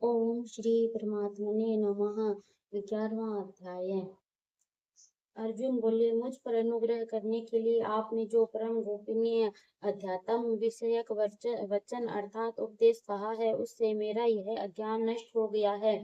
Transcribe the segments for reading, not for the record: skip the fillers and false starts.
ओम श्री परमात्मने नमः। 11वां अध्याय। अर्जुन बोले, मुझ पर अनुग्रह करने के लिए आपने जो परम गोपनीय अध्यात्म विषयक वचन अर्थात उपदेश कहा है, उससे मेरा यह अज्ञान नष्ट हो गया है।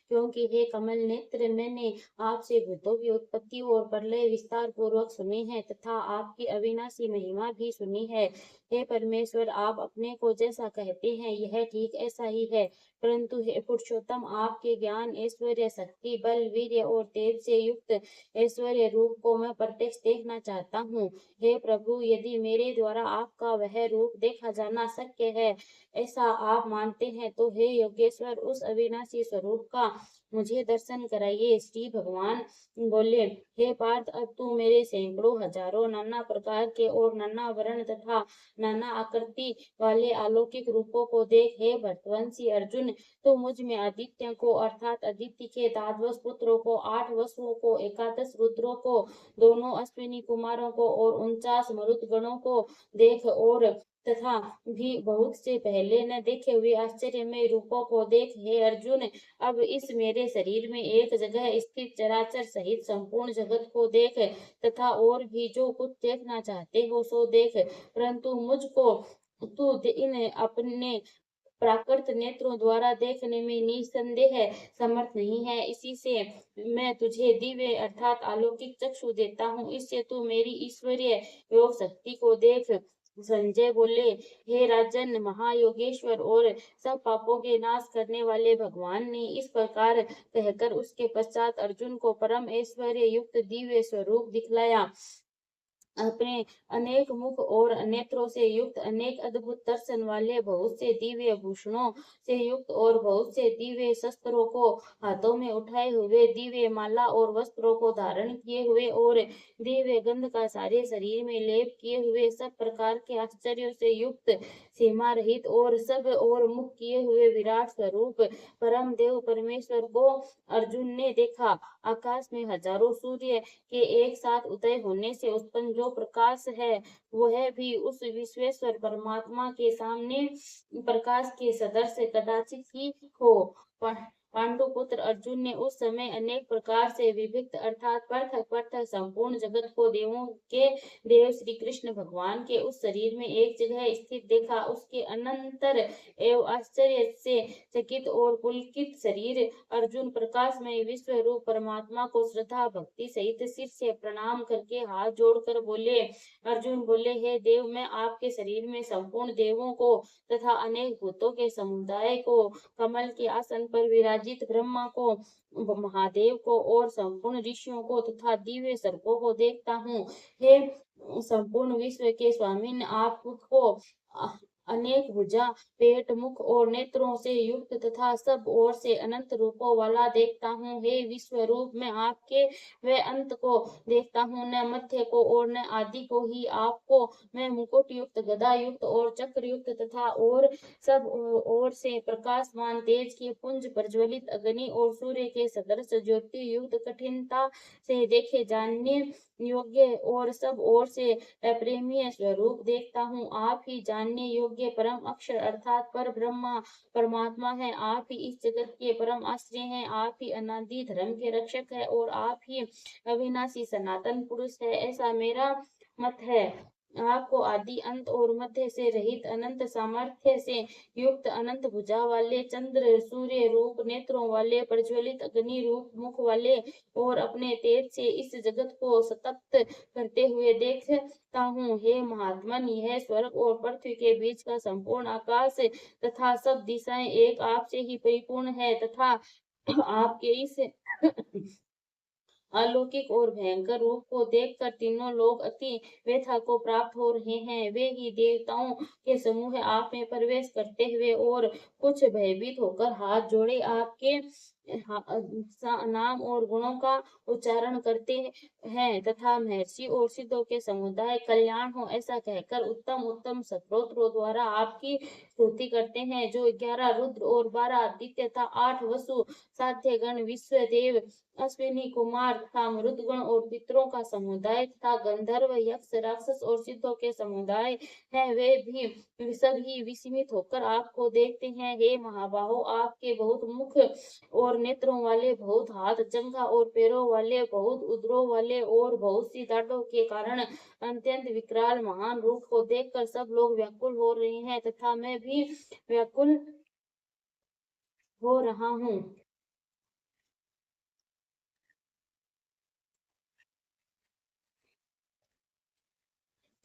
क्योंकि हे कमल नेत्र, मैंने आपसे भूतों की उत्पत्ति और प्रलय विस्तार पूर्वक सुने हैं तथा आपकी अविनाशी महिमा भी सुनी है। हे परमेश्वर, आप अपने को जैसा कहते हैं यह ठीक ऐसा ही है। परंतु हे पुरुषोत्तम, आपके ज्ञान, ऐश्वर्य, शक्ति, बल, वीर्य और तेज से युक्त ऐश्वर्य रूप को मैं प्रत्यक्ष देखना चाहता हूँ। हे प्रभु, यदि मेरे द्वारा आपका वह रूप देखा जाना शक्य है, ऐसा आप मानते हैं, तो हे योगेश्वर, उस अविनाशी स्वरूप का मुझे दर्शन कराइए। श्री भगवान बोले, हे पार्थ, अब तू मेरे सैकड़ों हजारों नाना प्रकार के और नाना वर्ण तथा नाना आकृति वाले अलौकिक रूपों को देख। हे भरतवंशी अर्जुन, तो मुझ में आदित्य को अर्थात अदिति के द्वादश पुत्रों को, 8 वसुओं को, 11 रुद्रों को, दोनों अश्विनी कुमारों को और 49 मरुत गणों को देख। और तथा भी बहुत से पहले न देखे हुए आश्चर्यमय रूपों को देख। हे अर्जुन, अब इस मेरे शरीर में एक जगह स्थित चराचर सहित संपूर्ण जगत को देख तथा और भी जो कुछ देखना चाहते हो सो देख। परंतु मुझको तू इन अपने प्राकृत नेत्रों द्वारा देखने में निसंदेह समर्थ नहीं है। इसी से मैं तुझे दिव्य अर्थात अलौकिक चक्षु देता हूँ, इससे तू मेरी ईश्वरीय योग शक्ति को देख। संजय बोले, हे राजन, महायोगेश्वर और सब पापों के नाश करने वाले भगवान ने इस प्रकार कहकर उसके पश्चात अर्जुन को परम ऐश्वर्य युक्त दिव्य स्वरूप दिखलाया। अपने अनेक मुख और नेत्रों से युक्त, अनेक अद्भुत दर्शन वाले, बहुत से दिव्य भूषणों से युक्त और बहुत से दिव्य शस्त्रों को हाथों में उठाए हुए, दिव्य माला और वस्त्रों को धारण किए हुए और दिव्य गंध का सारे शरीर में लेप किए हुए, सब प्रकार के आश्चर्यों से युक्त, सीमा रहित और सब और मुख किए हुए विराट स्वरूप परम देव परमेश्वर को अर्जुन ने देखा। आकाश में हजारों सूर्य के एक साथ उदय होने से उत्पन्न जो प्रकाश है, वह भी उस विश्वेश्वर परमात्मा के सामने प्रकाश के सदृश कदाचित ही हो। पांडुपुत्र अर्जुन ने उस समय अनेक प्रकार से विविक्त अर्थात पृथक पृथक संपूर्ण जगत को देवों के देव श्री कृष्ण भगवान के उस शरीर में एक जगह स्थित देखा। उसके अनंतर एवं आश्चर्य से चकित और पुलकित शरीर अर्जुन प्रकाशमय विश्व रूप परमात्मा को श्रद्धा भक्ति सहित सिर से प्रणाम करके हाथ जोड़कर बोले। अर्जुन बोले, हे देव, मैं आपके शरीर में संपूर्ण देवों को तथा अनेक भूतों के समुदाय को, कमल के आसन पर विराजित ब्रह्मा को, महादेव को और संपूर्ण ऋषियों को तथा दिव्य सर्पों को देखता हूँ। हे संपूर्ण विश्व के स्वामी, आपको अनेक भुजा, पेट, मुख और नेत्रों से युक्त तथा सब ओर से अनंत रूपों वाला देखता हूँ। हे विश्व रूप, मैं आपके वे अंत को देखता हूँ, न मध्य को और न आदि को ही। आपको मैं मुकुट युक्त, गदा युक्त और चक्र युक्त तथा और सब ओर से प्रकाशमान तेज के पुंज, प्रज्वलित अग्नि और सूर्य के सदृश ज्योति युक्त, कठिनता से देखे जानने योग्य और सब ओर से अप्रेमीय स्वरूप देखता हूँ। आप ही जानने योग्य परम अक्षर अर्थात पर ब्रह्मा परमात्मा है। आप ही इस जगत के परम आश्रय हैं। आप ही अनादि धर्म के रक्षक है और आप ही अविनाशी सनातन पुरुष है, ऐसा मेरा मत है। आपको आदि अंत और मध्य से रहित, अनंत सामर्थ्य से युक्त, अनंत भुजा वाले, चंद्र सूर्य रूप नेत्रों वाले, प्रज्वलित अग्नि रूप मुख वाले और अपने तेज से इस जगत को सतप्त करते हुए देखता हूँ। हे महात्मन, यह स्वर्ग और पृथ्वी के बीच का संपूर्ण आकाश तथा सब दिशाएं एक आप से ही परिपूर्ण है तथा आपके इस अलौकिक और भयंकर रूप को देखकर तीनों लोग अति व्यथा को प्राप्त हो रहे हैं। वे ही देवताओं के समूह आप में प्रवेश करते हुए और कुछ भयभीत होकर हाथ जोड़े आपके नाम और गुणों का उच्चारण करते हैं तथा महर्षि और सिद्धों के समुदाय कल्याण हो ऐसा कहकर उत्तम उत्तम स्तोत्रों द्वारा आपकी स्तुति करते हैं। जो 11 रुद्र और 12 आदित्य तथा 8 वसु साध्य गण विश्व देव अश्विनी कुमार तथा मरुदगण और पितरों का समुदाय तथा गंधर्व यक्ष राक्षस और सिद्धों के समुदाय है, वे भी सभी विस्मित होकर आपको देखते हैं। हे महाबाहो, आपके बहुत मुख और नेत्रों वाले, बहुत हाथ, जंघा और पैरों वाले, बहुत उदरों वाले और बहुत सी दाढ़ों के कारण अत्यंत विकराल महान रूप को देखकर सब लोग व्याकुल हो रहे हैं तथा मैं भी व्याकुल हो रहा हूँ।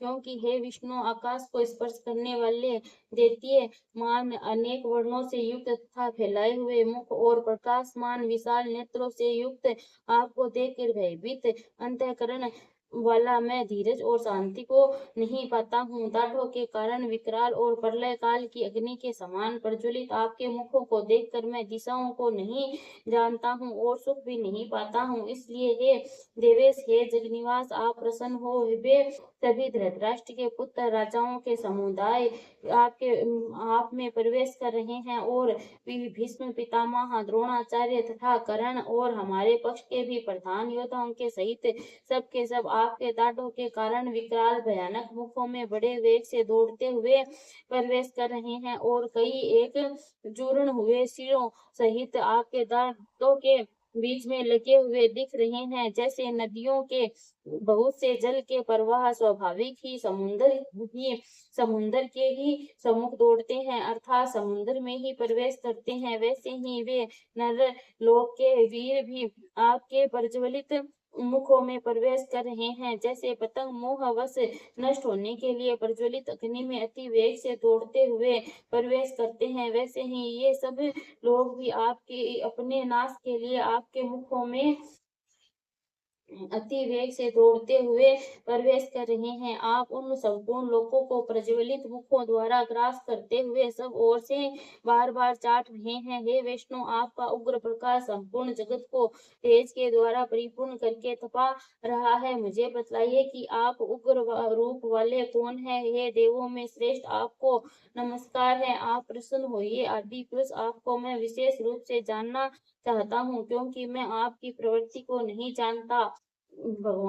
क्योंकि हे विष्णु, आकाश को स्पर्श करने वाले, दैत्य मान, अनेक वर्णों से युक्त तथा फैलाए हुए मुख और प्रकाशमान विशाल नेत्रों से युक्त आपको देखकर भयभीत अंतःकरण वाला मैं धीरज और शांति को नहीं पाता हूँ। दाढ़ों के कारण विकराल और प्रलय काल की अग्नि के समान प्रज्वलित आपके मुखों को देखकर मैं दिशाओं को नहीं जानता हूँ और सुख भी नहीं पाता हूँ। इसलिए हे देवेश, हे जगनिवास, आप प्रसन्न हो। वे सभी धृतराष्ट्र के पुत्र राजाओं के समुदाय आपके आप में प्रवेश कर रहे हैं और भीष्म पितामह, द्रोणाचार्य तथा कर्ण और हमारे पक्ष के भी प्रधान योद्धाओं के सहित सब के सब आपके दाढ़ों के कारण विकराल भयानक मुखों में बड़े वेग से दौड़ते हुए प्रवेश कर रहे हैं और कई एक चूर्ण हुए सिरों सहित आपके दांतों के बीच में लगे हुए दिख रहे हैं। जैसे नदियों के बहुत से जल के प्रवाह स्वाभाविक ही समुद्र के ही सम्मुख दौड़ते हैं अर्थात समुद्र में ही प्रवेश करते हैं, वैसे ही वे नर लोक के वीर भी आपके प्रज्वलित मुखों में प्रवेश कर रहे हैं। जैसे पतंग मोहवश नष्ट होने के लिए प्रज्वलित अग्नि में अति वेग से दौड़ते हुए प्रवेश करते हैं, वैसे ही ये सब लोग भी आपके अपने नाश के लिए आपके मुखों में अति वेग से दौड़ते हुए प्रवेश कर रहे हैं। आप उन संपूर्ण लोगों को प्रज्वलित मुखों द्वारा ग्रास करते हुए सब ओर से बार बार चाट रहे हैं। हे विष्णु, आपका उग्र प्रकाश संपूर्ण जगत को तेज के द्वारा परिपूर्ण करके तपा रहा है। मुझे बतलाइए कि आप उग्र रूप वाले कौन है। हे देवों में श्रेष्ठ, आपको नमस्कार है। आप प्रसन्न होइए। आदि पुरुष, आपको मैं विशेष रूप से जानना चाहता हूँ क्योंकि मैं आपकी प्रवृत्ति को नहीं जानता।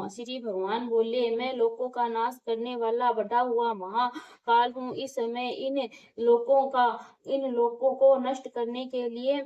श्री भगवान बोले, मैं लोकों का नाश करने वाला बढ़ा हुआ महाकाल हूँ। इस समय इन लोकों को नष्ट करने के लिए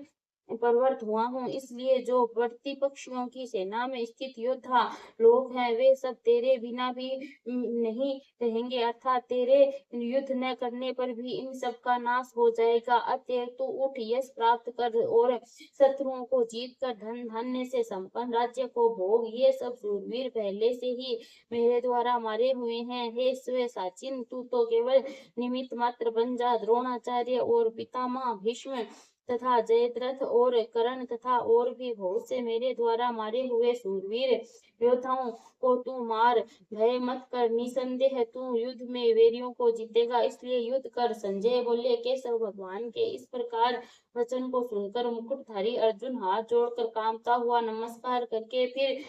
प्रवृत्त हुआ हूँ। इसलिए जो प्रतिपक्षियों की सेना में स्थित योद्धा लोग हैं, वे सब तेरे बिना भी नहीं रहेंगे अर्थात तेरे युद्ध न करने पर भी इन सब का नाश हो जाएगा। अतः तू उठ, यश प्राप्त कर और शत्रुओं को जीत कर धन धान्य से संपन्न राज्य को भोग। ये सब शूरवीर पहले से ही मेरे द्वारा मारे हुए हैं। हे स्व साचिन, तू तो केवल निमित्त मात्र बन जा। द्रोणाचार्य और पितामह भीष्म तथा जयद्रथ और कर्ण तथा और भी बहुत से मेरे द्वारा मारे हुए शूरवीर योद्धाओं को तू मार। भय मत कर, निसंदेह तू युद्ध में वैरियों को जीतेगा, इसलिए युद्ध कर। संजय बोले, केशव भगवान के इस प्रकार वचन को सुनकर मुकुटधारी अर्जुन हाथ जोड़कर कांपता हुआ नमस्कार करके फिर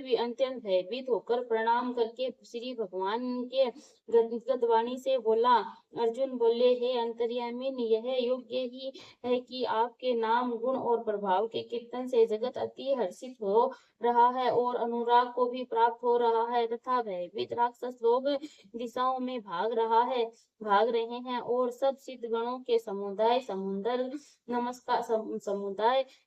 भी अत्यंत भयभीत होकर प्रणाम करके श्री भगवान के गदगद वाणी से बोला। अर्जुन बोले, हे अंतर्यामिन, यह योग्य ही है कि आपके नाम गुण और प्रभाव के कीर्तन से जगत अति हर्षित हो रहा है और अनुराग को भी प्राप्त हो रहा है तथा भयभीत राक्षस लोग दिशाओं में भाग रहे हैं और सब सिद्ध गणों के समुदाय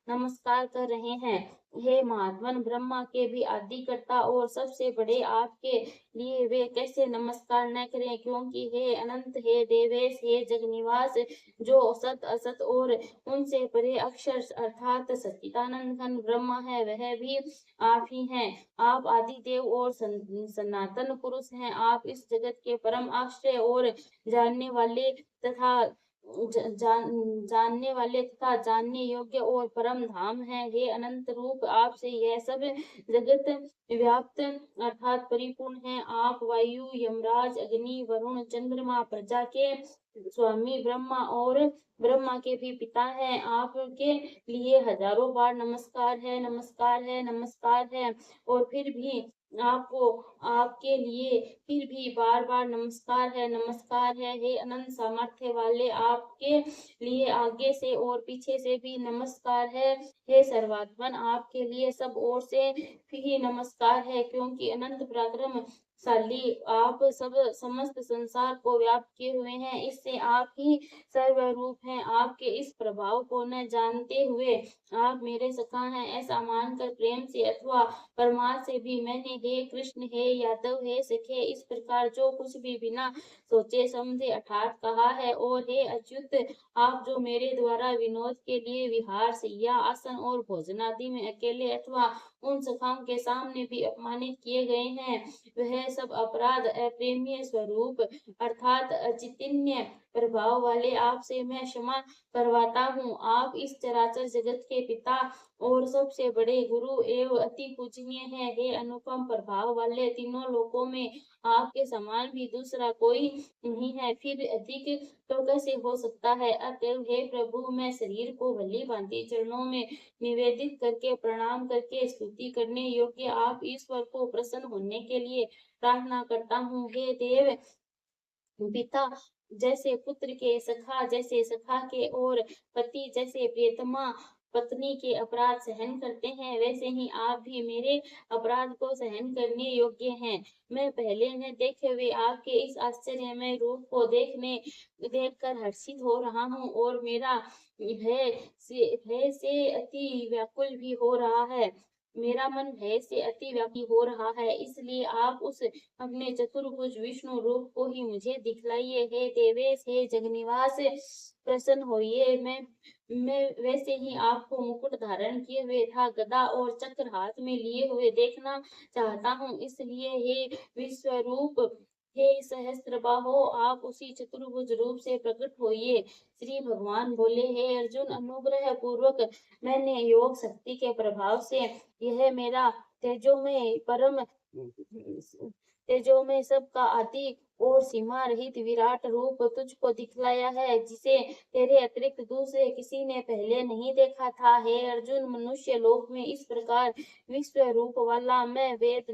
नमस्कार कर रहे हैं। हे महात्मन, ब्रह्मा के भी आदिकर्ता और सबसे बड़े आपके लिए वे कैसे नमस्कार न करें, क्योंकि हे अनंत, हे देवेश, हे जगनिवास, जो सत असत और उनसे परे अक्षर अर्थात सच्चिदानंद घन ब्रह्मा है, वह भी आप ही हैं। आप आदि देव और सनातन पुरुष हैं। आप इस जगत के परम आश्रय और जानने वाले तथा जानने वाले तथा जानने योग्य और परम धाम है। हे अनंत रूप, आपसे यह सब जगत व्याप्त अर्थात परिपूर्ण है। आप वायु, यमराज, अग्नि, वरुण, चंद्रमा, प्रजा के स्वामी ब्रह्मा और ब्रह्मा के भी पिता हैं। आपके लिए हजारों बार नमस्कार है, नमस्कार है, नमस्कार है। और फिर भी आपको आपके लिए फिर भी बार-बार नमस्कार है, नमस्कार है। हे अनंत सामर्थ्य वाले, आपके लिए आगे से और पीछे से भी नमस्कार है। हे सर्वात्मन, आपके लिए सब ओर से भी नमस्कार है, क्योंकि अनंत पराक्रमशाली आप सब समस्त संसार को व्याप्त किए हुए हैं। इससे आप ही सर्वरूप हैं। आपके इस प्रभाव को न जानते हुए आप मेरे सखा हैं, ऐसा मानकर प्रेम से अथवा परमार्थ से भी मैंने हे कृष्ण, हे यादव, हे सखे, इस प्रकार जो कुछ भी बिना सोचे समझे अर्थात कहा है। और हे अच्युत, आप जो मेरे द्वारा विनोद के लिए विहार, शैया, आसन और भोजनादि में अकेले अथवा उन सखाओं के सामने भी अपमानित किए गए हैं, वह सब अपराध अप्रेम्य स्वरूप अर्थात अचिंतनीय प्रभाव वाले आपसे मैं क्षमा करवाता हूँ। आप इस चराचर जगत के पिता और सबसे बड़े गुरु एवं अति पूजनीय हैं। हे अनुपम प्रभाव वाले, तीनों लोकों में आपके समान भी दूसरा कोई नहीं है, फिर अधिक तो कैसे हो सकता है। अतएव हे प्रभु, मैं शरीर को भली भांति चरणों में निवेदित करके प्रणाम करके स्तुति करने योग्य आप ईश्वर को प्रसन्न होने के लिए प्रार्थना करता हूँ। हे देव पिता, जैसे पुत्र के सखा, जैसे सखा के और पति जैसे प्रियतमा पत्नी के अपराध सहन करते हैं, वैसे ही आप भी मेरे अपराध को सहन करने योग्य हैं। मैं पहले न देखे हुए आपके इस आश्चर्यमय रूप को देखकर हर्षित हो रहा हूँ, और मेरा भय से अति व्याकुल भी हो रहा है। मेरा मन भय से अति व्याकुल हो रहा है, इसलिए आप उस अपने चतुर्भुज विष्णु रूप को ही मुझे दिखलाइए। हे देवेश, हे जगन्निवास, प्रसन्न होइए। मैं वैसे ही आपको मुकुट धारण किए हुए था गदा और चक्र हाथ में लिए हुए देखना चाहता हूँ, इसलिए हे विश्वरूप, हे सहस्त्रबाहो, आप उसी चतुर्भुज रूप से प्रकट होइए। श्री भगवान बोले, हे अर्जुन, अनुग्रह पूर्वक मैंने योग शक्ति के प्रभाव से यह मेरा तेजोमय परम तेजोमय सबका आदि और सीमा रहित विराट रूप तुझको दिखलाया है, जिसे तेरे अतिरिक्त दूसरे किसी ने पहले नहीं देखा था। हे अर्जुन, मनुष्य लोक में इस प्रकार विश्व रूप वाला मैं वेद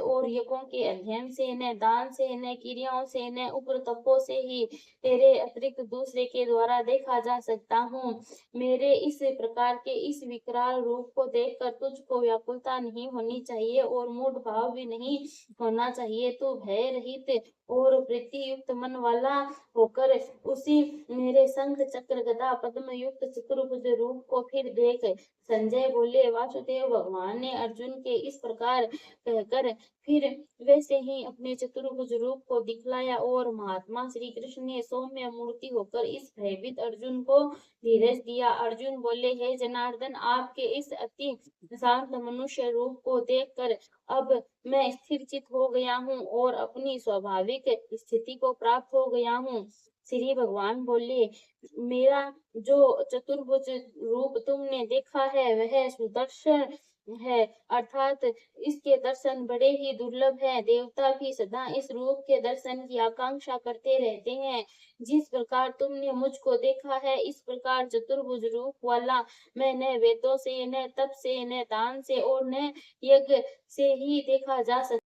और यज्ञों के अध्ययन से, न दान से, न क्रियाओं से, न उग्र तपों से ही तेरे अतिरिक्त दूसरे के द्वारा देखा जा सकता हूँ। मेरे इस प्रकार के इस विकराल रूप को देखकर तुझको व्याकुलता नहीं होनी चाहिए और मूढ़ भाव भी नहीं होना चाहिए। तू भय रहित और प्रीति युक्त मन वाला होकर उसी मेरे शंख चक्र गदा पद्म युक्त चतुर्भुज रूप को फिर देख। संजय बोले, वासुदेव भगवान ने अर्जुन के इस प्रकार कहकर फिर वैसे ही अपने चतुर्भुज रूप को दिखलाया, और महात्मा श्री कृष्ण ने सौम्य मूर्ति होकर इस भयभीत अर्जुन को धीरज दिया। अर्जुन बोले, हे जनार्दन, आपके इस अति शांत मनुष्य रूप को देखकर अब मैं स्थिर चित हो गया हूँ और अपनी स्वाभाविक स्थिति को प्राप्त हो गया हूँ। श्री भगवान बोले, मेरा जो चतुर्भुज रूप तुमने देखा है वह सुदर्शन है, अर्थात इसके दर्शन बड़े ही दुर्लभ हैं। देवता भी सदा इस रूप के दर्शन की आकांक्षा करते रहते हैं। जिस प्रकार तुमने मुझको देखा है, इस प्रकार चतुर्भुज रूप वाला मैं न वेदों से, न तप से, न दान से और न यज्ञ से ही देखा जा सकता